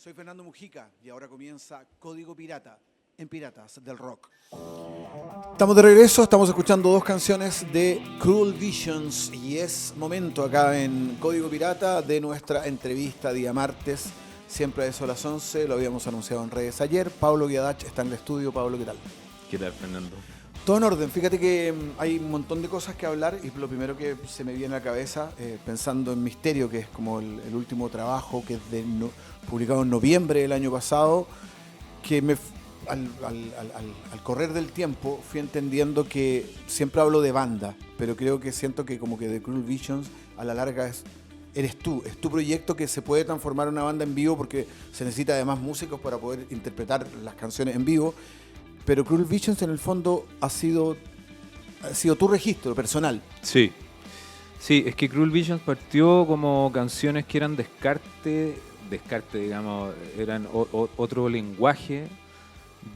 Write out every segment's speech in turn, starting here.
Soy Fernando Mujica y ahora comienza Código Pirata en Piratas del Rock. Estamos de regreso, estamos escuchando dos canciones de Cruel Visions y es momento acá en Código Pirata de nuestra entrevista día martes, siempre a eso a las 11, lo habíamos anunciado en redes ayer. Pablo Guiadach está en el estudio. Pablo, ¿qué tal? ¿Qué tal, Fernando? Todo en orden, fíjate que hay un montón de cosas que hablar y lo primero que se me viene a la cabeza, pensando en Misterio, que es como el último trabajo que es publicado en noviembre del año pasado, que al correr del tiempo fui entendiendo que siempre hablo de banda, pero creo que siento que como que The Cruel Visions a la larga eres tú, es tu proyecto que se puede transformar en una banda en vivo porque se necesita además músicos para poder interpretar las canciones en vivo. Pero Cruel Visions en el fondo ha sido tu registro personal. Sí, es que Cruel Visions partió como canciones que eran descarte, digamos, eran otro lenguaje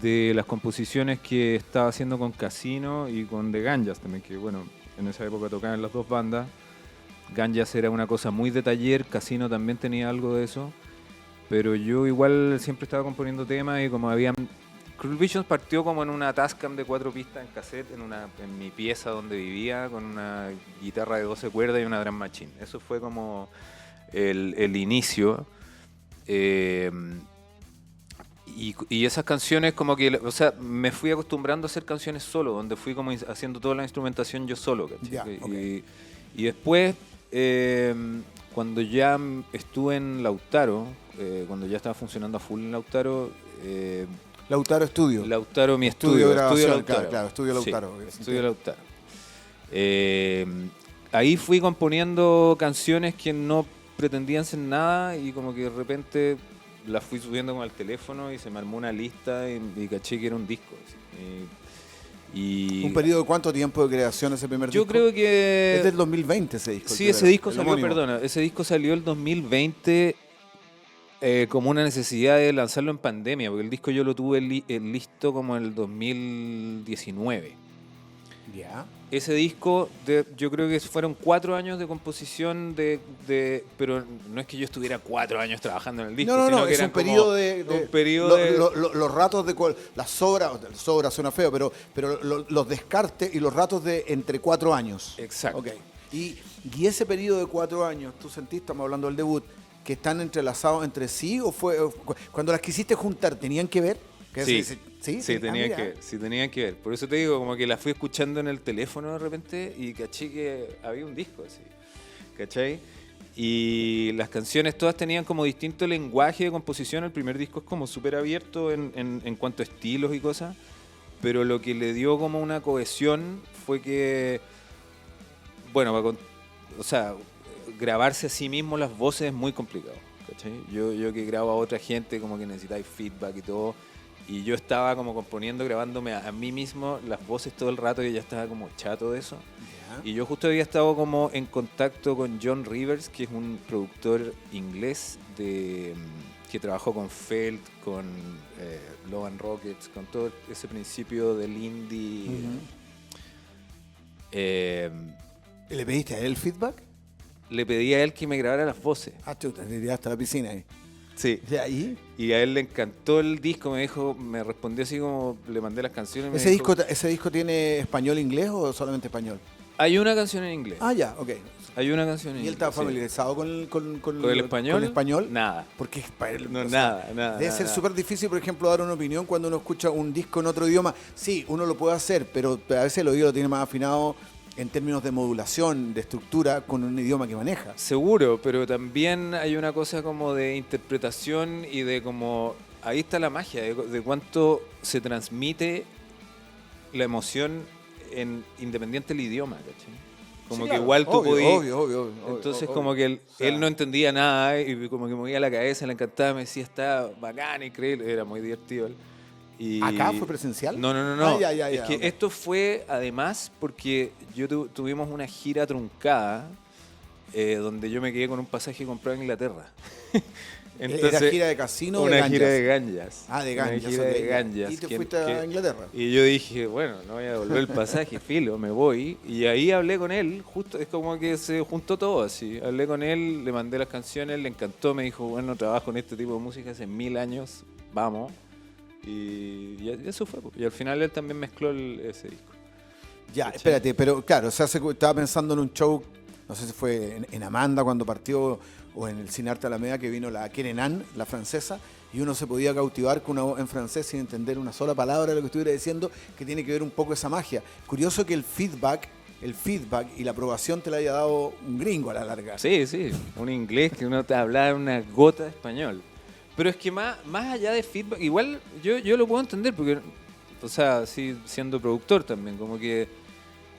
de las composiciones que estaba haciendo con Casino y con The Ganjas también, que bueno, en esa época tocaban las dos bandas. Ganjas era una cosa muy de taller, Casino también tenía algo de eso, pero yo igual siempre estaba componiendo temas y como habían... Cruel Visions partió como en una Tascam de 4 pistas en cassette en mi pieza donde vivía, con una guitarra de 12 cuerdas y una drum machine. Eso fue como el inicio. Y esas canciones como que, o sea, me fui acostumbrando a hacer canciones solo, donde fui como haciendo toda la instrumentación yo solo, ¿cachai? Ya, okay. Y después, cuando ya estuve en Lautaro, cuando ya estaba funcionando a full en Lautaro... Lautaro Estudio. Lautaro, mi estudio de grabación, Lautaro. Claro, Estudio Lautaro. Sí, Estudio Lautaro. Ahí fui componiendo canciones que no pretendían ser nada y como que de repente las fui subiendo con el teléfono y se me armó una lista y caché que era un disco. ¿Un periodo de cuánto tiempo de creación ese primer disco? Yo creo que... Es del 2020 ese disco. Sí, ese disco salió el 2020... como una necesidad de lanzarlo en pandemia, porque el disco yo lo tuve listo como en el 2019. Ya. Ese disco, yo creo que fueron 4 años de composición, pero no es que yo estuviera 4 años trabajando en el disco, No, que es un periodo los ratos las sobras suena feo, pero los descartes y los ratos de entre 4 años. Exacto. Okay. Y ese periodo de 4 años, ¿tú sentiste, estamos hablando del debut, que están entrelazados entre sí o fue cuando las quisiste juntar tenían que ver? Tenían que ver. Por eso te digo, como que las fui escuchando en el teléfono de repente y caché que había un disco así, ¿cachai? Y las canciones todas tenían como distinto lenguaje de composición. El primer disco es como súper abierto en cuanto a estilos y cosas, pero lo que le dio como una cohesión fue que, bueno, o sea, grabarse a sí mismo las voces es muy complicado, ¿cachai? Yo que grabo a otra gente como que necesitáis feedback y todo, y yo estaba como componiendo, grabándome a mí mismo las voces todo el rato y ya estaba como chato de eso. Yeah. Y yo justo había estado como en contacto con John Rivers, que es un productor inglés que trabajó con Felt, con Love and Rockets, con todo ese principio del indie. ¿Le pediste a él feedback? Le pedí a él que me grabara las voces. Ah, chuta, te tiraste a la piscina ahí. Sí. ¿De ahí? Y a él le encantó el disco, me respondió así como le mandé las canciones. ¿Ese disco tiene español-inglés o solamente español? Hay una canción en inglés. Ah, ya, ok. Hay una canción en inglés. ¿Y él estaba familiarizado con el español? ¿Con el español? Nada. Porque nada. Debe ser súper difícil, por ejemplo, dar una opinión cuando uno escucha un disco en otro idioma. Sí, uno lo puede hacer, pero a veces el oído lo tiene más afinado en términos de modulación, de estructura, con un idioma que maneja. Seguro, pero también hay una cosa como de interpretación y de como... Ahí está la magia, de cuánto se transmite la emoción independiente del idioma, ¿cachai? Como sí, que claro, igual tú podías... Obvio. Entonces como que él no entendía nada y como que movía la cabeza, le encantaba, me decía, está bacán, increíble, era muy divertido él. ¿Acá fue presencial? No. Ah, ya, es que esto fue además porque tuvimos una gira truncada donde yo me quedé con un pasaje comprado en Inglaterra. Entonces, ¿era gira de casino o de una ganjas? gira de ganjas. Ah, de ganjas. Una gira ok, de ya. ganjas. Y te fuiste a Inglaterra. Y yo dije, bueno, no voy a devolver el pasaje, filo, me voy. Y ahí hablé con él, justo, es como que se juntó todo así. Hablé con él, le mandé las canciones, le encantó, me dijo, bueno, trabajo en este tipo de música hace 1000 años, vamos. Y eso fue. Y al final él también mezcló ese disco. Ya, ¿Cachai? espérate, pero claro, o sea, estaba pensando en un show, no sé si fue en Amanda cuando partió o en el Cine Arte Alameda, que vino la Kerenan, la francesa, y uno se podía cautivar con una voz en francés sin entender una sola palabra de lo que estuviera diciendo, que tiene que ver un poco esa magia. Curioso que el feedback y la aprobación te la haya dado un gringo a la larga. Sí, sí, un inglés que uno te hablaba una gota de español. Pero es que más allá de feedback, igual yo lo puedo entender, porque, o sea, sí, siendo productor también, como que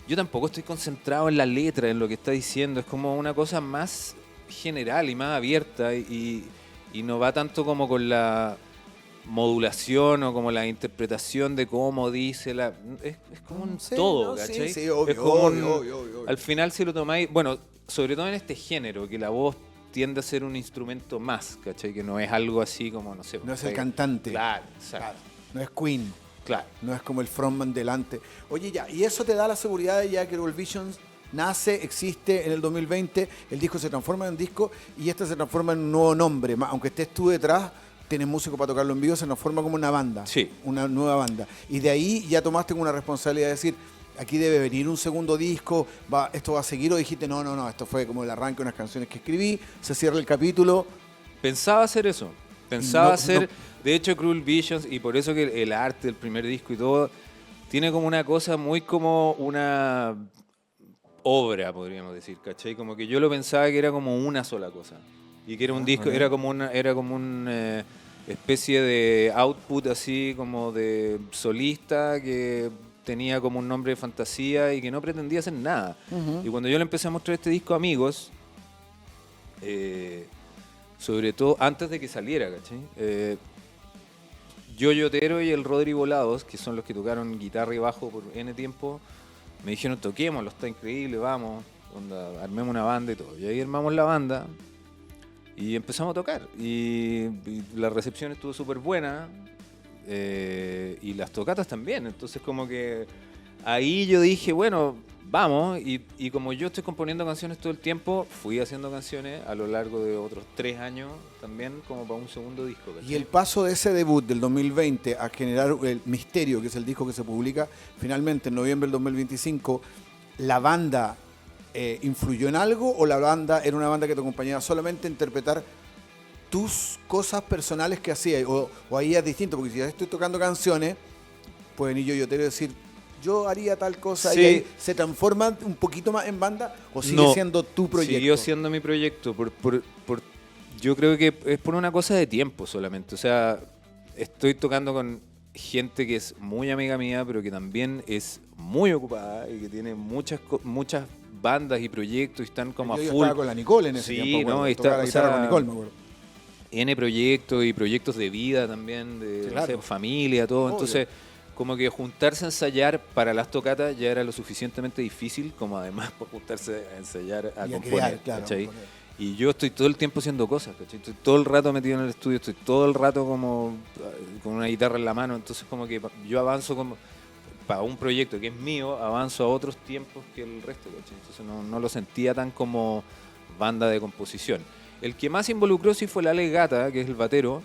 yo tampoco estoy concentrado en la letra, en lo que está diciendo, es como una cosa más general y más abierta y no va tanto como con la modulación o como la interpretación de cómo dice es como un Sí, todo, no, ¿cachai? sí, obvio, es como obvio. al final si lo tomáis, bueno, sobre todo en este género, que la voz tiende a ser un instrumento más, ¿cachai? Que no es algo así como, no sé. No es el cantante. Claro, exacto. Claro, no es Queen. Claro. No es como el frontman delante. Oye, ya, y eso te da la seguridad de ya que World Visions nace, existe en el 2020, el disco se transforma en un disco y este se transforma en un nuevo nombre. Aunque estés tú detrás, tienes músico para tocarlo en vivo, se transforma como una banda. Sí. Una nueva banda. Y de ahí ya tomaste como una responsabilidad de decir, aquí debe venir un segundo disco, esto va a seguir, o dijiste, no, esto fue como el arranque de unas canciones que escribí, se cierra el capítulo. Pensaba hacer eso. Pensaba No, hacer, no. de hecho, Cruel Visions, y por eso que el arte del primer disco y todo, tiene como una cosa muy como una obra, podríamos decir, ¿cachai? Como que yo lo pensaba que era como una sola cosa. Y que era un disco, ok. era como una especie de output así como de solista que tenía como un nombre de fantasía y que no pretendía hacer nada. Ujú. Y cuando yo le empecé a mostrar este disco a amigos, sobre todo antes de que saliera, ¿cachai? Yoyo Otero y el Rodri Volados, que son los que tocaron guitarra y bajo por N tiempo, me dijeron, toquémoslo, está increíble, vamos, onda, armemos una banda y todo. Y ahí armamos la banda y empezamos a tocar. Y la recepción estuvo súper buena y las tocatas también. Entonces como que ahí yo dije, bueno, vamos. Y como yo estoy componiendo canciones todo el tiempo, fui haciendo canciones a lo largo de otros 3 años también como para un segundo disco. ¿cachai? Y el paso de ese debut del 2020 a generar el Misterio, que es el disco que se publica finalmente en noviembre del 2025, ¿la banda influyó en algo o la banda era una banda que te acompañaba solamente a interpretar tus cosas personales que hacías? O ahí es distinto, porque si ya estoy tocando canciones, puede venir yo te voy a decir, yo haría tal cosa, Sí. y ahí se transforma un poquito más en banda o sigue No, siendo tu proyecto. Siguió siendo mi proyecto. Yo creo que es por una cosa de tiempo solamente. O sea, estoy tocando con gente que es muy amiga mía, pero que también es muy ocupada y que tiene muchas bandas y proyectos y están como Yo a full. estaba con la Nicole en ese Sí, tiempo, no, y tocaba la está- guitarra o sea, con Nicole, me acuerdo. N proyectos y proyectos de vida también, de Sí, no claro. sé, familia, todo. Obvio. Entonces, como que juntarse a ensayar para las tocatas ya era lo suficientemente difícil, como además por juntarse a ensayar a Y a componer, crear, claro, ¿cachai? componer. Y yo estoy todo el tiempo haciendo cosas, ¿cachai? Estoy todo el rato metido en el estudio, estoy todo el rato como con una guitarra en la mano, entonces como que yo avanzo como para un proyecto que es mío, avanzo a otros tiempos que el resto, ¿cachai? Entonces no lo sentía tan como banda de composición. El que más involucró sí fue el Ale Gata, que es el batero,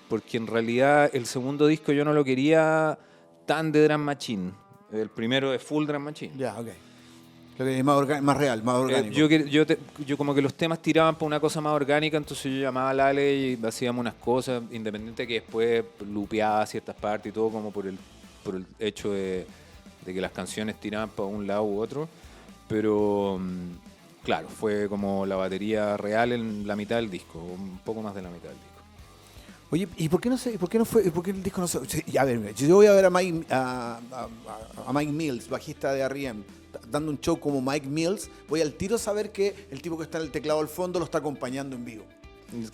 porque en realidad el segundo disco yo no lo quería tan de drum machine. El primero es full drum machine. Ya, ok. Lo que es más real, más orgánico. Yo como que los temas tiraban para una cosa más orgánica, entonces yo llamaba al Ale y hacíamos unas cosas, independiente que después lupeaba ciertas partes y todo, como por el hecho de que las canciones tiraban para un lado u otro. Pero claro, fue como la batería real en la mitad del disco, un poco más de la mitad del disco. Oye, ¿y por qué no sé, por qué el disco no se... Sí, a ver, mira, yo voy a ver a Mike Mills, bajista de R.E.M., dando un show como Mike Mills, voy al tiro a saber que el tipo que está en el teclado al fondo lo está acompañando en vivo.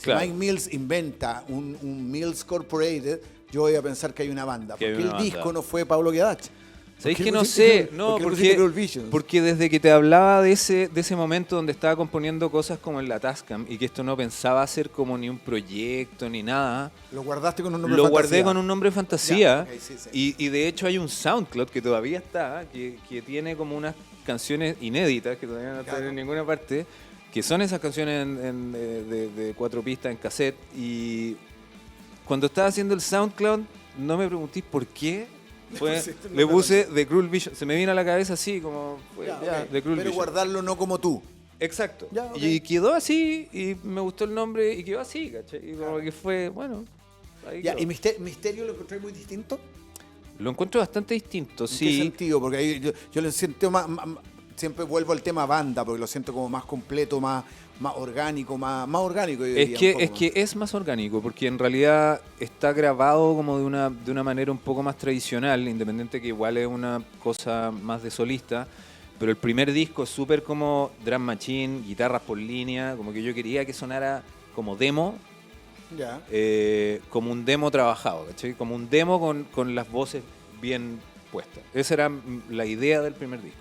Claro. Si Mike Mills inventa un Mills Corporated, yo voy a pensar que hay una banda, Que hay porque una el disco banda. no fue Pablo Guedach. ¿Sabéis que no sé? No, porque desde que te hablaba de ese momento donde estaba componiendo cosas como en la Tascam y que esto no pensaba hacer como ni un proyecto ni nada. ¿Lo guardaste con un nombre de fantasía? Lo guardé con un nombre de fantasía. Ya, okay, sí. Y de hecho hay un SoundCloud que todavía está, que tiene como unas canciones inéditas que todavía no están en ninguna parte, que son esas canciones de 4 pistas en cassette. Y cuando estaba haciendo el SoundCloud, no me preguntéis por qué. Le puse The Cruel Vision. Se me vino a la cabeza así, como The Cruel Pero Vision. guardarlo no como tú. Exacto. Ya, okay. Y quedó así, y me gustó el nombre, y quedó así, ¿cachai? Y como que fue, bueno, ahí ya, quedó. ¿Y Misterio lo encontré muy distinto? Lo encuentro bastante distinto, ¿En sí. qué sentido? Porque ahí yo lo siento más, siempre vuelvo al tema banda, porque lo siento como más completo, más orgánico, más orgánico. Es que es más orgánico, porque en realidad está grabado como de una manera un poco más tradicional, independiente que igual es una cosa más de solista, pero el primer disco es súper como drum machine, guitarras por línea, como que yo quería que sonara como demo, ya. Como un demo trabajado, ¿cachai? Como un demo con las voces bien puestas. Esa era la idea del primer disco.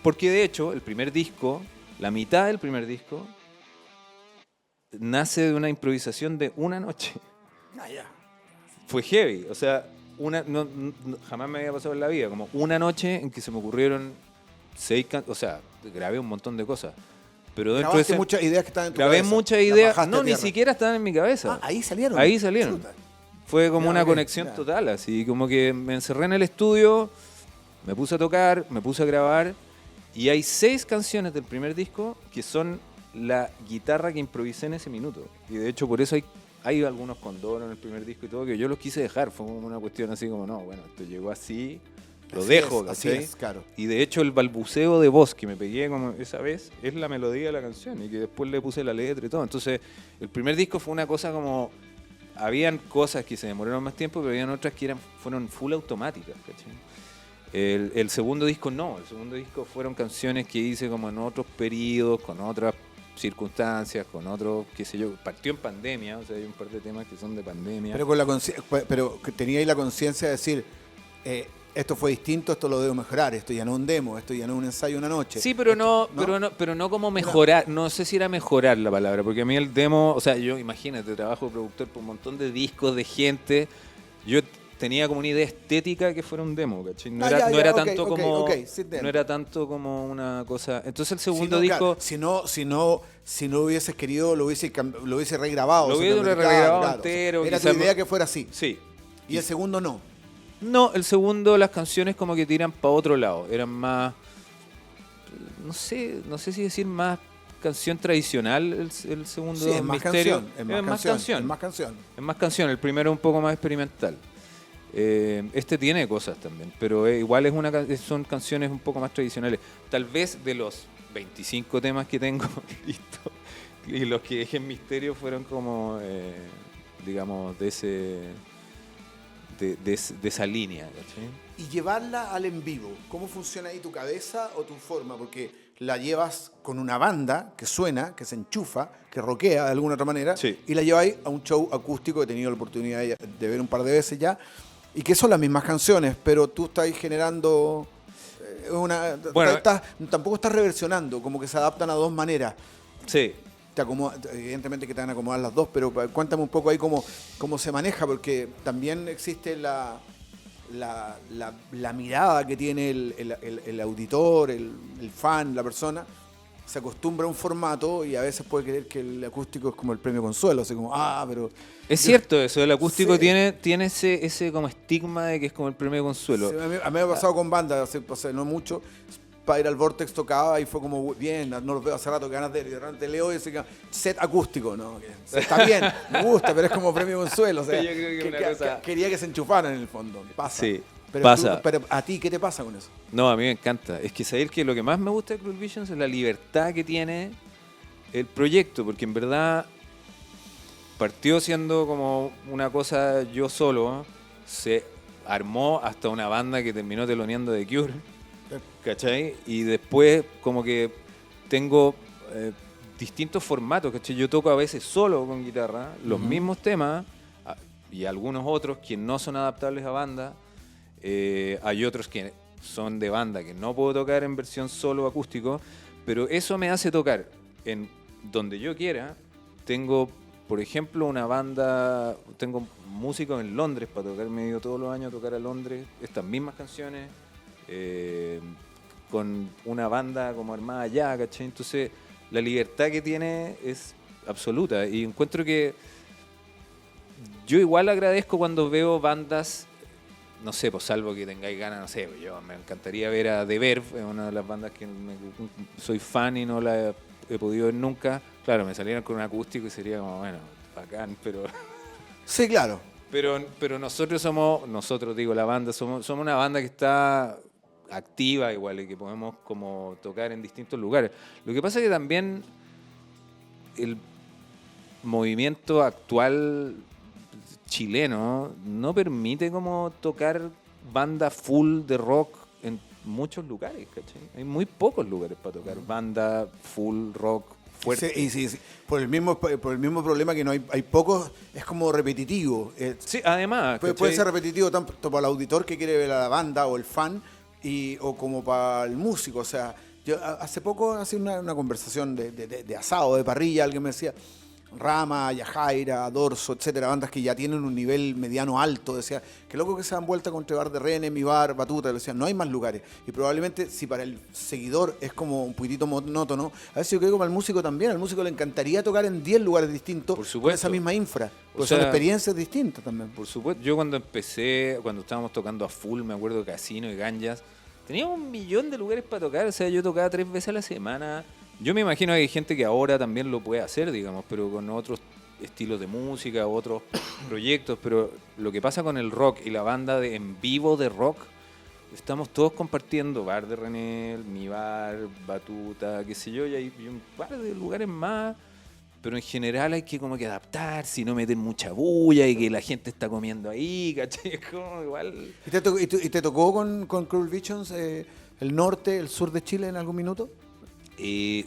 Porque de hecho, el primer disco, la mitad del primer disco, nace de una improvisación de una noche. Fue heavy, o sea, jamás me había pasado en la vida, como una noche en que se me ocurrieron 6 canciones, o sea, grabé un montón de cosas. Pero dentro de muchas ideas que estaban en tu grabé cabeza. muchas ideas, no, ni siquiera estaban en mi cabeza. Ahí salieron. Ahí salieron. Chuta. Fue como una conexión total, así como que me encerré en el estudio, me puse a tocar, me puse a grabar, y hay 6 canciones del primer disco que son la guitarra que improvisé en ese minuto. Y de hecho por eso hay algunos condoros en el primer disco y todo que yo los quise dejar. Fue como una cuestión así como, no, bueno, esto llegó así, lo dejo. Así es, claro. Y de hecho el balbuceo de voz que me pegué como esa vez es la melodía de la canción y que después le puse la letra y todo. Entonces el primer disco fue una cosa como... Habían cosas que se demoraron más tiempo, pero habían otras que fueron full automáticas, ¿cachai? El segundo disco no, el segundo disco fueron canciones que hice como en otros periodos, con otras circunstancias, con otros, qué sé yo, partió en pandemia, o sea, hay un par de temas que son de pandemia. Pero tenía ahí la conciencia de decir, esto fue distinto, esto lo debo mejorar, esto ya no es un demo, esto ya no es un ensayo una noche. Sí, pero no como mejorar, no sé si era mejorar la palabra, porque a mí el demo, o sea, yo imagínate, trabajo de productor por un montón de discos de gente, yo tenía como una idea estética que fuera un demo, ¿cachai? No era tanto como una cosa. Entonces el segundo disco... Claro, si no hubieses querido, lo hubiese regrabado. Lo hubiese regrabado entero. Era tu idea que fuera así. Sí. ¿Y el segundo no? No, el segundo las canciones como que tiran para otro lado. Eran más... No sé si decir más canción tradicional el segundo. Sí, es más Misterio. canción. Es más canción. El primero es un poco más experimental. Este tiene cosas también, pero igual son canciones un poco más tradicionales. Tal vez de los 25 temas que tengo listo y los que dejé en Misterio fueron como, digamos, de esa línea, ¿cachai? Y llevarla al en vivo, ¿cómo funciona ahí tu cabeza o tu forma? Porque la llevas con una banda que suena, que se enchufa, que rockea de alguna otra manera, sí. Y la lleváis a un show acústico que he tenido la oportunidad de ver un par de veces ya, y que son las mismas canciones, pero tú estás generando tampoco estás reversionando, como que se adaptan a dos maneras. Sí. Evidentemente que te van a acomodar las dos, pero cuéntame un poco ahí cómo se maneja, porque también existe la mirada que tiene el auditor, el fan, la persona. Se acostumbra a un formato y a veces puede creer que el acústico es como el premio Consuelo, así como, pero... Es cierto eso, el acústico sí. tiene ese como estigma de que es como el premio Consuelo. Sí, a mí me ha pasado con bandas, no mucho, para ir al Vortex tocaba y fue como, bien, no los veo hace rato, que ganas de ir, y de repente leo y dice, set acústico, ¿no? Está bien, me gusta, pero es como premio Consuelo, o sea, yo creo que quería que se enchufaran en el fondo, pasa. Sí. Pero a ti, ¿qué te pasa con eso? No, a mí me encanta. Es que saber que lo que más me gusta de Cruel Visions es la libertad que tiene el proyecto, porque en verdad partió siendo como una cosa yo solo, se armó hasta una banda que terminó teloneando The Cure, ¿cachai? Y después como que tengo distintos formatos, ¿cachai? Yo toco a veces solo con guitarra, los mismos temas y algunos otros que no son adaptables a banda. Hay otros que son de banda que no puedo tocar en versión solo acústico, pero eso me hace tocar en donde yo quiera. Tengo, por ejemplo, una banda, tengo músicos en Londres para tocar, me he ido todos los años a tocar a Londres, estas mismas canciones, con una banda como armada allá, ¿cachai? Entonces, la libertad que tiene es absoluta y encuentro que yo igual agradezco cuando veo bandas, no sé, pues salvo que tengáis ganas, no sé, yo me encantaría ver a The Verve, es una de las bandas que soy fan y no la he podido ver nunca. Claro, me salieron con un acústico y sería como, bueno, bacán, pero... Sí, claro. Pero nosotros digo, la banda, somos una banda que está activa igual y que podemos como tocar en distintos lugares. Lo que pasa es que también el movimiento actual chileno no permite como tocar banda full de rock en muchos lugares, ¿cachai? Hay muy pocos lugares para tocar banda full rock fuerte. Sí. Por el mismo problema que no hay pocos, es como repetitivo. Sí, además. Puede ser repetitivo tanto para el auditor que quiere ver a la banda o el fan, o como para el músico. O sea, yo hace poco hacía una conversación de asado, de parrilla, alguien me decía, Rama, Yajaira, Dorso, etcétera, bandas que ya tienen un nivel mediano alto. Decía, qué loco que se dan vuelta con Bar de René, Mi Bar, Batuta. Le decía, no hay más lugares. Y probablemente, si para el seguidor es como un poquitito monótono, a veces yo creo que para el músico también. Al músico le encantaría tocar en 10 lugares distintos con esa misma infra. Porque son experiencias distintas también. Por supuesto. Yo cuando estábamos tocando a full, me acuerdo Casino y Ganjas, teníamos 1 millón de lugares para tocar. O sea, yo tocaba 3 veces a la semana. Yo me imagino que hay gente que ahora también lo puede hacer, digamos, pero con otros estilos de música, otros proyectos. Pero lo que pasa con el rock y la banda en vivo de rock, estamos todos compartiendo Bar de René, Mi Bar, Batuta, qué sé yo, y hay un par de lugares más. Pero en general hay que como que adaptarse y no meter mucha bulla y que la gente está comiendo ahí, ¿cachai? Es como igual... ¿Y te tocó con Cruel Visions el norte, el sur de Chile en algún minuto?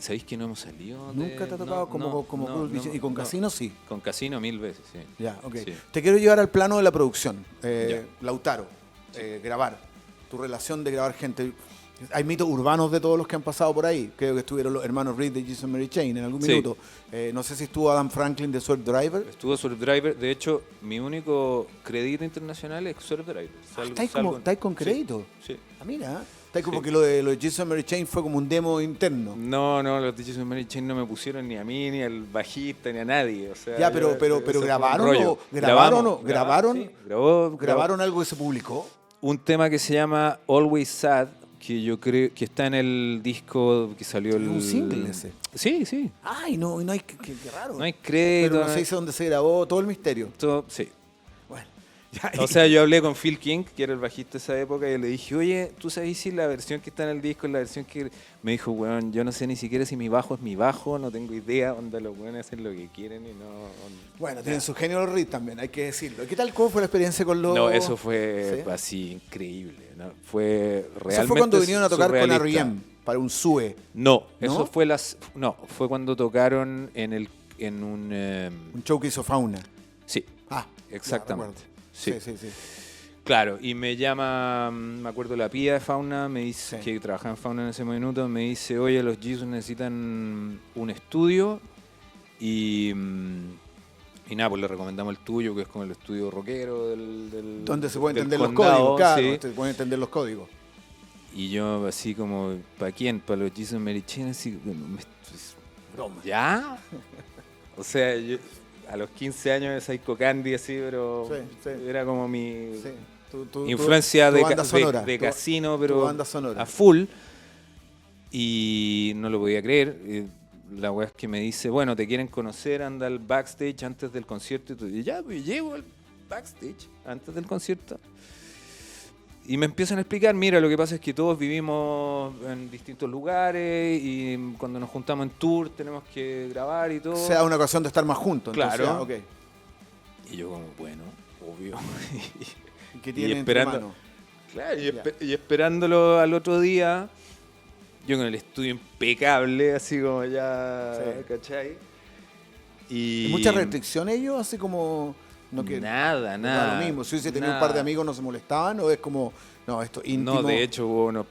¿Sabéis que no hemos salido? ¿Nunca te ha tocado como Cruel Visions? ¿Y con Casino sí? Con Casino 1000 veces, sí. Ya, ok. Sí. Te quiero llevar al plano de la producción. Lautaro, grabar. Tu relación de grabar gente. Hay mitos urbanos de todos los que han pasado por ahí. Creo que estuvieron los hermanos Reed de Jesus Mary Chain en algún minuto. No sé si estuvo Adam Franklin de Swerve Driver. Estuvo Swerve Driver. De hecho, mi único crédito internacional es Swerve Driver. ¿Estáis con crédito? Sí. Ah, mira. ¿Estáis como que lo de Jesus Mary Chain fue como un demo interno? No, los de Jesus Mary Chain no me pusieron ni a mí, ni al bajista, ni a nadie. O sea, ya, pero grabaron ¿Grabaron algo que se publicó? Un tema que se llama Always Sad, que yo creo que está en el disco que salió un single ese. Sí. Ay, no hay qué raro. No hay crédito. Pero no se dice dónde se grabó, todo el misterio. Sí. Bueno. O sea, yo hablé con Phil King, que era el bajista de esa época, y le dije, oye, ¿tú sabes si la versión que está en el disco es la versión que...? Me dijo, weón, yo no sé ni siquiera si mi bajo es mi bajo, no tengo idea, onda, los weones hacen lo que quieren y no... Bueno, tienen su genio los Reed también, hay que decirlo. ¿Cómo fue la experiencia con los...? No, eso fue así increíble, ¿no? Fue realmente... ¿Eso fue cuando vinieron a tocar surrealista. con R.E.M. para un SUE? No, eso fue fue cuando tocaron en un... un show que hizo Fauna. Sí, exactamente. Sí. Claro, y me llama, me acuerdo la pía de Fauna, me dice que trabajaba en Fauna en ese minuto, me dice, oye, los Jesus necesitan un estudio y nada, pues le recomendamos el tuyo, que es como el estudio rockero del donde se pueden entender condado, los códigos, claro, sí. se pueden entender los códigos. Y yo así como, ¿para quién? ¿Para los Jesus Mary Chain? Así, broma. ¿Ya? O sea, yo... A los 15 años de Psycho Candy, así, pero era como mi influencia de Casino, pero a full. Y no lo podía creer. La weá es que me dice, bueno, te quieren conocer, anda al backstage antes del concierto. Y ya, pues llevo al backstage antes del concierto. Y me empiezan a explicar, mira, lo que pasa es que todos vivimos en distintos lugares y cuando nos juntamos en tour tenemos que grabar y todo. O sea, una ocasión de estar más juntos. Claro. Entonces, okay. Y yo como, bueno, obvio. ¿Qué tiene esperando, en tu mano? Claro, y esperándolo al otro día, yo con el estudio impecable, así como ya, ¿cachai? ¿Y mucha restricción ellos? Así como... No que Nada, no da nada. lo mismo. Si hubiese tenido un nada. par de amigos, ¿no se molestaban? ¿O es como, no, esto íntimo? No, de hecho hubo una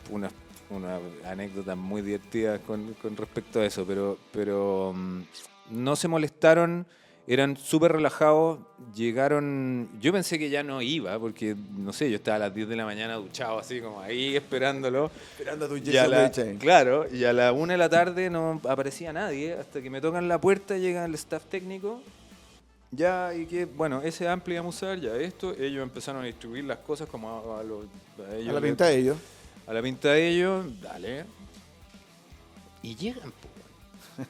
anécdota muy divertida con respecto a eso, pero no se molestaron, eran súper relajados, llegaron, yo pensé que ya no iba, porque no sé, yo estaba a las 10 de la mañana duchado así como ahí esperándolo. Esperando a tu Y a Jason la, Mary Chain. claro, y a la 1 de la tarde no aparecía nadie, hasta que me tocan la puerta, llega el staff técnico. Ya, y que, bueno, ese ampli vamos a usar, ya esto, ellos empezaron a distribuir las cosas como a ellos. A la pinta de ellos. A la pinta de ellos, dale. Y llegan, po, weón.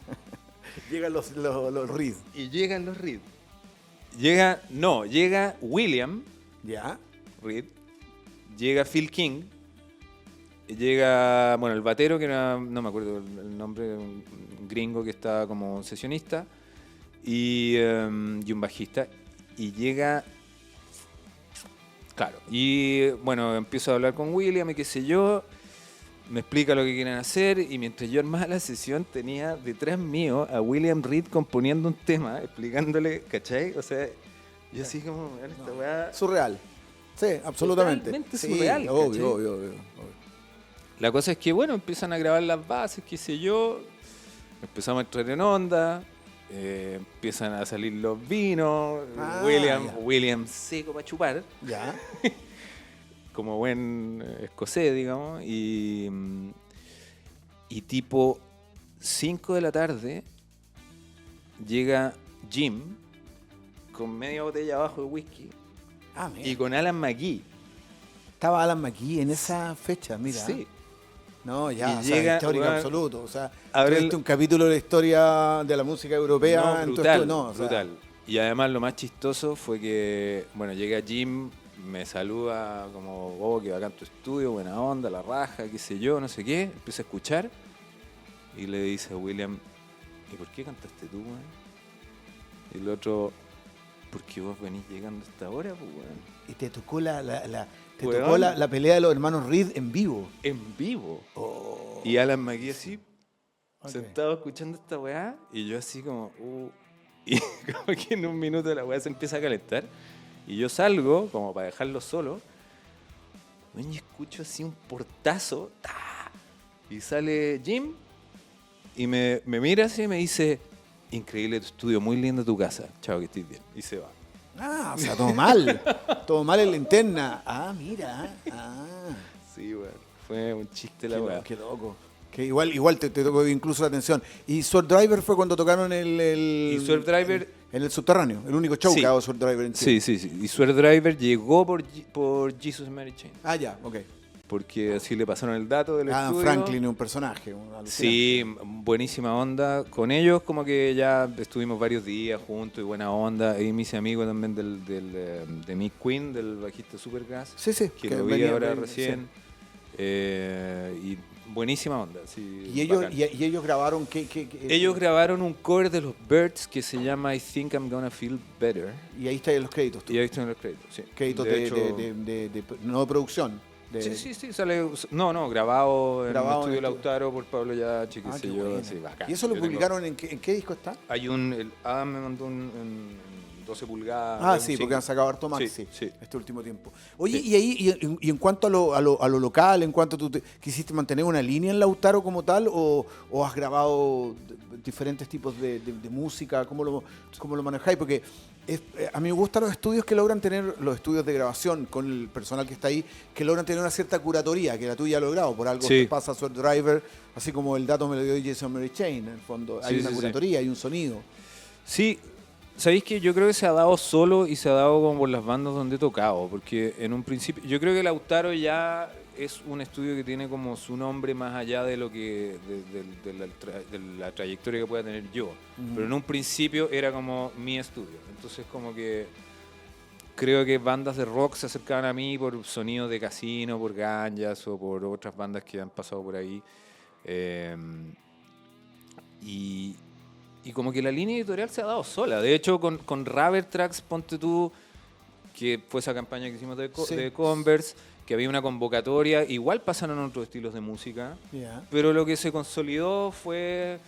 Llegan los Reed. Y llegan los Reed. Llega William ¿Ya? Reed, llega Phil King, llega, bueno, el batero, que era, no me acuerdo el nombre, un gringo que estaba como sesionista, y un bajista, y llega, claro, y bueno, empiezo a hablar con William y qué sé yo, me explica lo que quieren hacer, y mientras yo armaba la sesión tenía detrás mío a William Reed componiendo un tema, explicándole, ¿cachai? O sea, yo así como, esta weá... Surreal. Sí, absolutamente. Totalmente sí, surreal, ¿cachai? obvio. La cosa es que, bueno, empiezan a grabar las bases, qué sé yo, empezamos a entrar en onda, empiezan a salir los vinos, Ah, William seco para chupar, Ya. como buen escocés, digamos, y tipo 5 de la tarde llega Jim con media botella abajo de whisky Ah, mira. y con Alan McGee. Estaba Alan McGee en esa fecha, mira. Sí. No, ya, Y o sea, llega, histórico weón, absoluto. O sea, abre tuviste el- un capítulo de la historia de la música europea No, en tu brutal, estudio. No, o sea, brutal. Y además lo más chistoso fue que, bueno, llega Jim, me saluda como, oh, que bacán tu estudio, buena onda, la raja, qué sé yo, no sé qué. Empieza a escuchar y le dice a William, ¿y por qué cantaste tú, weón? Y el otro, porque vos venís llegando a esta hora, pues, weón. Y te tocó te Weón. tocó la pelea de los hermanos Reed en vivo. En vivo. Oh, Y Alan McGee así, ok. sentado escuchando esta weá, y yo así como, y como que en un minuto la weá se empieza a calentar, y yo salgo como para dejarlo solo, y escucho así un portazo, ¡ta! Y sale Jim, y me mira así y me dice, increíble tu estudio, muy linda tu casa, chao, que estés bien, y se va. Ah, o sea, todo mal. Todo mal en la interna. Ah, mira. Ah. Sí, weón, fue un chiste Qué la weá. qué loco. Que igual te tocó incluso la atención. Y Sword Driver fue cuando tocaron Y Sword Driver- en el subterráneo. El único show Sí. que hago Sword Driver en Chile. Sí, y Sword Driver llegó por Jesus Mary Chain. Ah, ya, ok. Porque así le pasaron el dato del Adam estudio. Franklin es un personaje. Un alucinante. Sí, buenísima onda. Con ellos como que ya estuvimos varios días juntos y buena onda. Y me hice amigo también de Mick Quinn, del bajista Supergrass, Sí. que lo vi ahora recién. Y buenísima onda. Sí, Y ellos, bacán. y ellos grabaron Ellos grabaron un cover de los Birds que se llama I Think I'm Gonna Feel Better. Y ahí están los créditos. Y ahí están los créditos, sí. Créditos De hecho- no de producción. Sí, sale. No, grabado en el Grabado en estudio el Lautaro por Pablo Yachi, qué Ah, sé qué yo. buena. Sí, bacán. ¿Y eso lo Yo tengo- publicaron en qué disco está? Hay Adam me mandó un 12 pulgadas. Ah, un sí, porque single. han sacado harto maxi Sí. este último tiempo. Oye, Sí. y ahí, y en cuanto a lo local, en cuanto tú quisiste mantener una línea en Lautaro como tal, o has grabado diferentes tipos de música, ¿cómo lo manejáis? Porque a mí me gustan los estudios que logran tener, los estudios de grabación con el personal que está ahí, que logran tener una cierta curatoría, que la tuya ha logrado, por algo Sí. te pasa a Sword Driver, así como el dato me lo dio Jason Mary Chain, en el fondo, hay Sí, una sí. curatoría, hay un sonido. Sí, sabéis que yo creo que se ha dado solo y se ha dado como por las bandas donde he tocado, porque en un principio, yo creo que Lautaro ya es un estudio que tiene como su nombre más allá de lo que de la trayectoria que pueda tener yo, pero en un principio era como mi estudio, entonces como que creo que bandas de rock se acercaban a mí por sonidos de Casino, por Ganjas o por otras bandas que han pasado por ahí. Y como que la línea editorial se ha dado sola. De hecho, con Rubber Tracks, ponte tú, que fue esa campaña que hicimos Sí. de Converse, que había una convocatoria, igual pasaron otros estilos de música, Ya. pero lo que se consolidó fue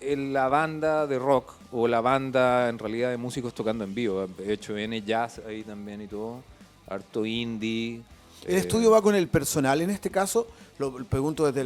la banda de rock o la banda en realidad de músicos tocando en vivo. He hecho N jazz ahí también y todo, harto indie. ¿El estudio va con el personal en este caso? Lo pregunto desde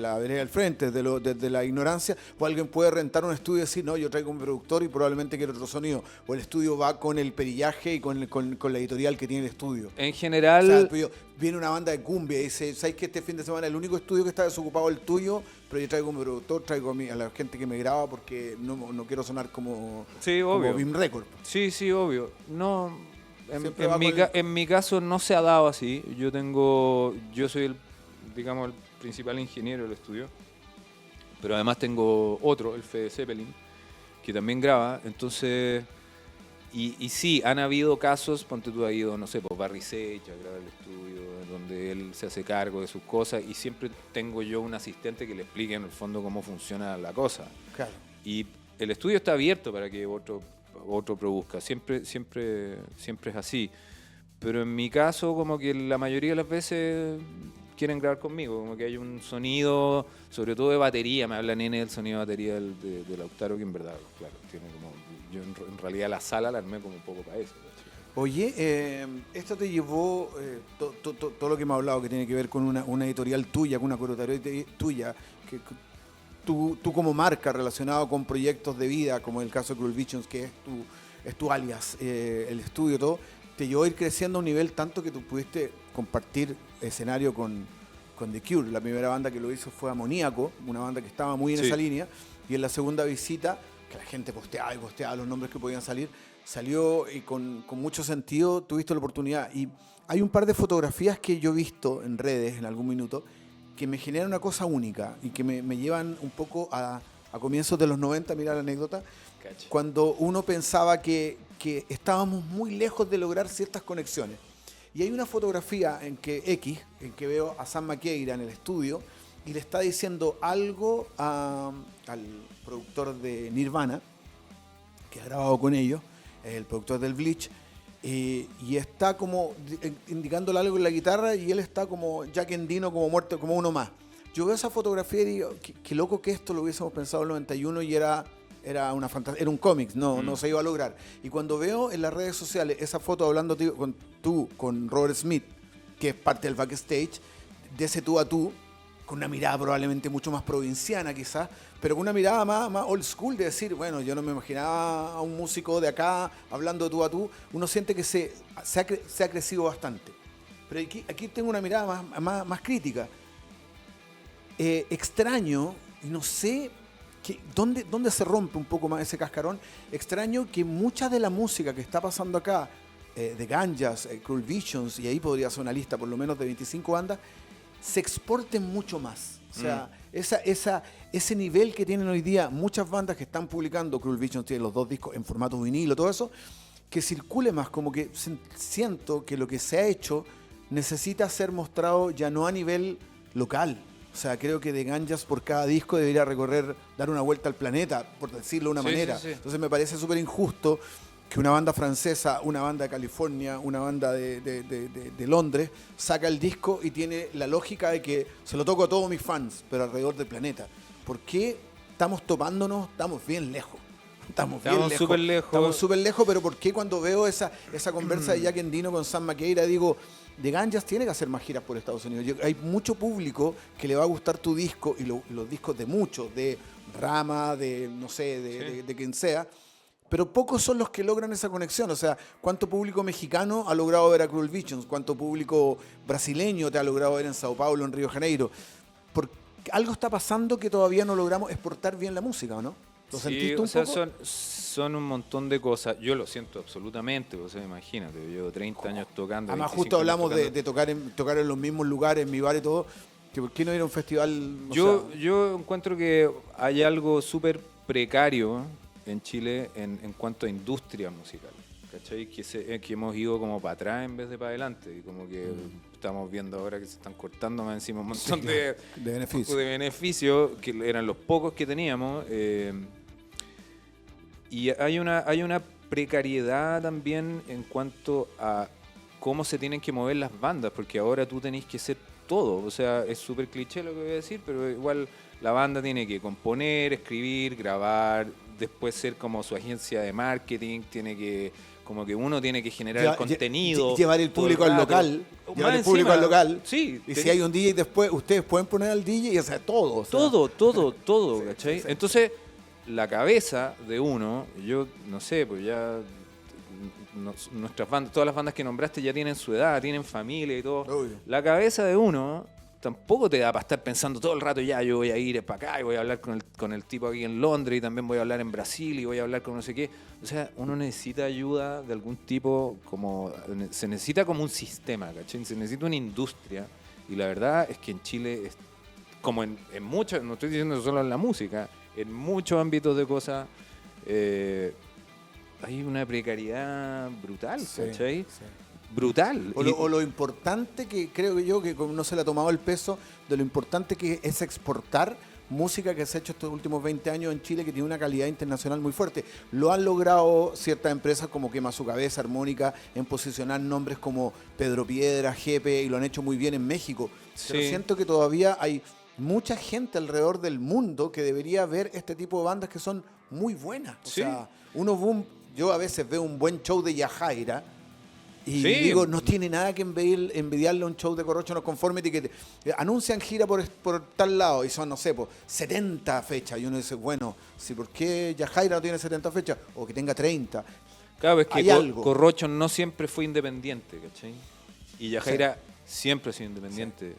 la vereda del frente, desde la ignorancia. ¿O alguien puede rentar un estudio y decir, no, yo traigo un productor y probablemente quiero otro sonido? ¿O el estudio va con el perillaje y con la editorial que tiene el estudio? En general... O sea, el estudio, viene una banda de cumbia y dice, ¿sabes que este fin de semana el único estudio que está desocupado es el tuyo? Pero yo traigo un productor, traigo a la gente que me graba porque no quiero sonar como, sí, como obvio. BIM Record. Sí, obvio. No, en mi caso no se ha dado así. Yo soy el principal ingeniero del estudio, pero además tengo otro, el Fede Zeppelin, que también graba. Entonces, y sí, han habido casos, ponte tú, ha ido, no sé, pues Barry Sage a grabar el estudio, donde él se hace cargo de sus cosas, y siempre tengo yo un asistente que le explique en el fondo cómo funciona la cosa. Claro. Y el estudio está abierto para que otro produzca, siempre es así. Pero en mi caso, como que la mayoría de las veces quieren grabar conmigo, como que hay un sonido, sobre todo de batería, me habla Nene del sonido de batería de Lautaro, que en verdad, claro, tiene como, yo en realidad la sala la armé como un poco para eso. Oye, esto te llevó, todo lo que me ha hablado que tiene que ver con una editorial tuya, con una curatoría tuya, que tú como marca relacionado con proyectos de vida, como el caso de Cruel Visions, que es tu alias, el estudio, todo, te llevó a ir creciendo a un nivel tanto que tú pudiste compartir escenario con The Cure. La primera banda que lo hizo fue Amoníaco, una banda que estaba muy en esa línea, y en la segunda visita, que la gente posteaba los nombres que podían salir, salió y con mucho sentido tuviste la oportunidad. Y hay un par de fotografías que yo he visto en redes en algún minuto que me generan una cosa única y que me llevan un poco a comienzos de los 90, mira la anécdota, cuando uno pensaba que estábamos muy lejos de lograr ciertas conexiones. Y hay una fotografía en que veo a Sam Maqueira en el estudio y le está diciendo algo al productor de Nirvana, que ha grabado con ellos, el productor del Bleach, y está como indicándole algo en la guitarra y él está como Jack Endino, como muerto, como uno más. Yo veo esa fotografía y digo, qué loco que esto lo hubiésemos pensado en el 91 y era una fantasía, era un cómic, no se iba a lograr. Y cuando veo en las redes sociales esa foto hablando con Robert Smith, que es parte del backstage, de ese tú a tú, con una mirada probablemente mucho más provinciana quizás, pero con una mirada más old school de decir, bueno, yo no me imaginaba a un músico de acá hablando de tú a tú, uno siente que se ha crecido bastante. Pero aquí tengo una mirada más crítica. Extraño, y no sé ¿dónde se rompe un poco más ese cascarón? Extraño que mucha de la música que está pasando acá, de Ganjas, Cruel Visions, y ahí podría ser una lista por lo menos de 25 bandas, se exporten mucho más. O sea, ese nivel que tienen hoy día muchas bandas que están publicando, Cruel Visions tiene los 2 discos en formato vinilo, todo eso, que circule más, como que siento que lo que se ha hecho necesita ser mostrado ya no a nivel local. O sea, creo que de Ganjas por cada disco debería dar una vuelta al planeta, por decirlo de una manera. Sí. Entonces me parece súper injusto que una banda francesa, una banda de California, una banda de Londres, saca el disco y tiene la lógica de que se lo toco a todos mis fans, pero alrededor del planeta. ¿Por qué estamos topándonos? Estamos bien lejos. Estamos súper lejos. Estamos súper lejos, pero ¿por qué cuando veo esa conversa de Jack Endino con Sam Maqueira digo, The Ganjas tiene que hacer más giras por Estados Unidos? Hay mucho público que le va a gustar tu disco y los discos de muchos, de Rama, de no sé, de quien sea, pero pocos son los que logran esa conexión. O sea, ¿cuánto público mexicano ha logrado ver a Cruel Visions? ¿Cuánto público brasileño te ha logrado ver en Sao Paulo, en Río de Janeiro? Porque algo está pasando que todavía no logramos exportar bien la música, ¿o no? ¿Lo sentiste un poco? Son un montón de cosas. Yo lo siento absolutamente, o sea, imagínate, yo llevo 30 años tocando. Además, justo hablamos de tocar en los mismos lugares, en mi bar y todo. ¿Por qué no ir a un festival? Yo encuentro que hay algo súper precario en Chile en cuanto a industria musical, ¿cachai? Que hemos ido como para atrás en vez de para adelante, y como que estamos viendo ahora que se están cortando más encima un montón de beneficios que eran los pocos que teníamos, y hay una precariedad también en cuanto a cómo se tienen que mover las bandas, porque ahora tú tenés que ser todo. O sea, es súper cliché lo que voy a decir, pero igual la banda tiene que componer, escribir, grabar, después ser como su agencia de marketing, tiene que, como que uno tiene que generar el contenido. Llevar el público al local. Llevar el público al local. Sí. Y si hay un DJ después, ustedes pueden poner al DJ y hacer todo. O sea. Todo, ¿cachai? Entonces, la cabeza de uno, yo no sé, pues ya nuestras bandas, todas las bandas que nombraste ya tienen su edad, tienen familia y todo. Obvio. La cabeza de uno tampoco te da para estar pensando todo el rato, ya yo voy a ir para acá y voy a hablar con el tipo aquí en Londres y también voy a hablar en Brasil y voy a hablar con no sé qué. O sea, uno necesita ayuda de algún tipo, se necesita como un sistema, ¿cachai? Se necesita una industria y la verdad es que en Chile, como en muchos, no estoy diciendo solo en la música, en muchos ámbitos de cosas hay una precariedad brutal, ¿cachai? Sí. Brutal. O lo importante que creo yo que no se le ha tomado el peso de lo importante que es exportar música que se ha hecho estos últimos 20 años en Chile, que tiene una calidad internacional muy fuerte. Lo han logrado ciertas empresas como Quema Su Cabeza, Armónica, en posicionar nombres como Pedro Piedra, Jepe, y lo han hecho muy bien en México. Sí. Pero siento que todavía hay mucha gente alrededor del mundo que debería ver este tipo de bandas que son muy buenas. O sea, yo a veces veo un buen show de Yajaira y digo, no tiene nada que envidiarle a un show de Corrocho No Conformity que anuncian gira por tal lado y son, no sé, 70 fechas. Y uno dice, bueno, ¿por qué Yajaira no tiene 70 fechas? O que tenga 30. Claro, es que Corrocho no siempre fue independiente, ¿cachai? Y Yajaira siempre ha sido independiente.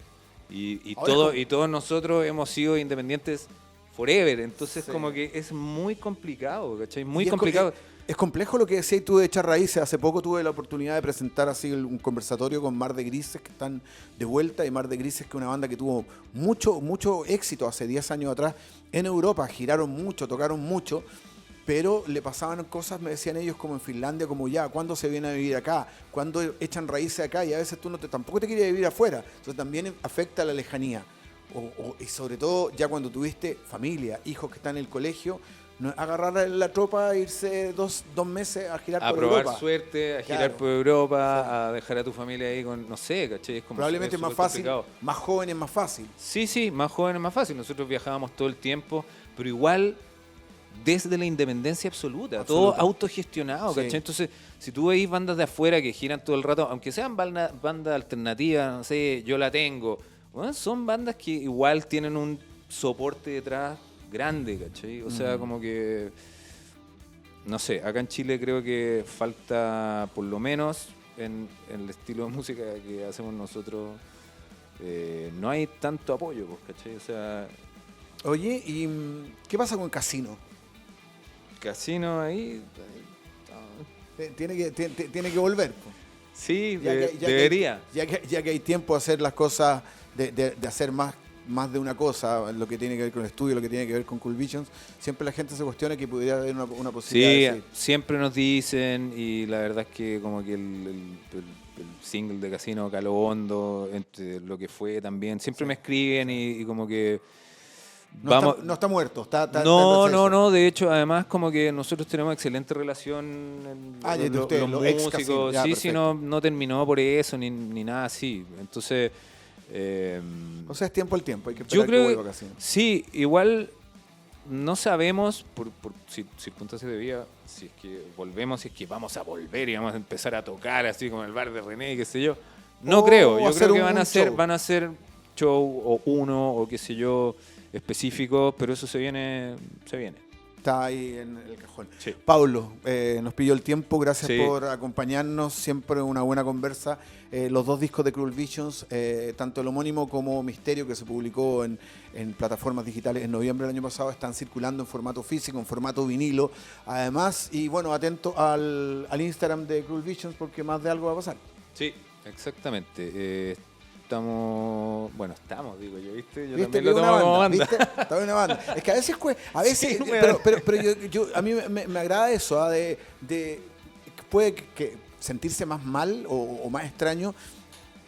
Sí. Y todos nosotros hemos sido independientes forever. Entonces como que es muy complicado, ¿cachai? Muy complicado. Es complejo lo que decías tú de echar raíces. Hace poco tuve la oportunidad de presentar así un conversatorio con Mar de Grises, que están de vuelta, y Mar de Grises, que es una banda que tuvo mucho éxito hace 10 años atrás en Europa. Giraron mucho, tocaron mucho, pero le pasaban cosas, me decían ellos, como en Finlandia, como ya, ¿cuándo se viene a vivir acá? ¿Cuándo echan raíces acá? Y a veces tú tampoco te quieres vivir afuera. Entonces también afecta la lejanía. Y sobre todo ya cuando tuviste familia, hijos que están en el colegio, no agarrar la tropa e irse dos meses a girar por Europa. A probar suerte, a girar por Europa, a dejar a tu familia ahí con, no sé, ¿cachai? Es como probablemente es más fácil, complicado. Más joven es más fácil. Sí, más joven es más fácil. Nosotros viajábamos todo el tiempo, pero igual desde la independencia absoluta. Todo autogestionado, ¿cachai? Entonces, si tú veis bandas de afuera que giran todo el rato, aunque sean bandas alternativas, no sé, Yo La Tengo, bueno, son bandas que igual tienen un soporte detrás grande, ¿cachai? O sea, como que, no sé, acá en Chile creo que falta, por lo menos en el estilo de música que hacemos nosotros, no hay tanto apoyo, ¿cachai? O sea... Oye, ¿y qué pasa con Casino? Casino ahí... Tiene que volver, pues. Sí, debería. Ya que hay tiempo de hacer las cosas, de hacer más de una cosa, lo que tiene que ver con el estudio, lo que tiene que ver con Cool Visions, siempre la gente se cuestiona que pudiera haber una posibilidad. Sí, siempre nos dicen, y la verdad es que como que el single de Casino caló hondo, entre lo que fue también, siempre me escriben y como que... No está muerto, está no, de hecho, además como que nosotros tenemos excelente relación los músicos, sí, no terminó por eso, ni nada así, entonces... o sea, es tiempo al tiempo, hay que esperar que vuelva Casino. Sí, igual no sabemos, por circunstancias de vida, si es que volvemos, si es que vamos a volver y vamos a empezar a tocar así como el bar de René, qué sé yo. No creo, yo creo que van a hacer show o uno o qué sé yo específico, pero eso se viene. Está ahí en el cajón. Sí. Pablo, nos pilló el tiempo, gracias por acompañarnos, siempre una buena conversa. Los dos discos de Cruel Visions, tanto el homónimo como Misterio, que se publicó en plataformas digitales en noviembre del año pasado, están circulando en formato físico, en formato vinilo. Además, y bueno, atento al Instagram de Cruel Visions porque más de algo va a pasar. Sí, exactamente. Estamos, digo yo, ¿viste? Yo ¿Viste? También lo tomo como banda. ¿Viste? Estaba una banda. Es que a veces sí, pero yo a mí me agrada eso, de puede que sentirse más mal o más extraño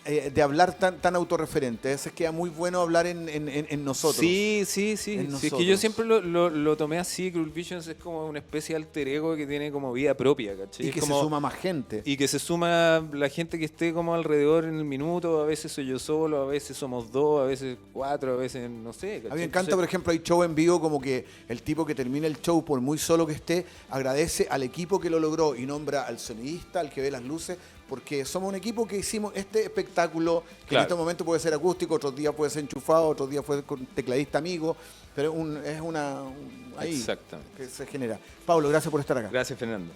de hablar tan autorreferente. A veces queda muy bueno hablar en nosotros. Sí. Sí, es que yo siempre lo tomé así. Cruel Visions es como una especie de alter ego que tiene como vida propia, ¿cachai? Y que es como, se suma más gente. y que se suma la gente que esté como alrededor en el minuto. A veces soy yo solo, a veces somos dos, a veces cuatro, a veces no sé, ¿cachai? A mí me encanta, por ejemplo, hay show en vivo como que el tipo que termina el show, por muy solo que esté, agradece al equipo que lo logró y nombra al sonidista, al que ve las luces, porque somos un equipo que hicimos este espectáculo que Claro. en este momento puede ser acústico, otros días puede ser enchufado, otros días puede ser con tecladista amigo, pero es una ahí Exactamente. que se genera. Pablo, gracias por estar acá. Gracias, Fernando.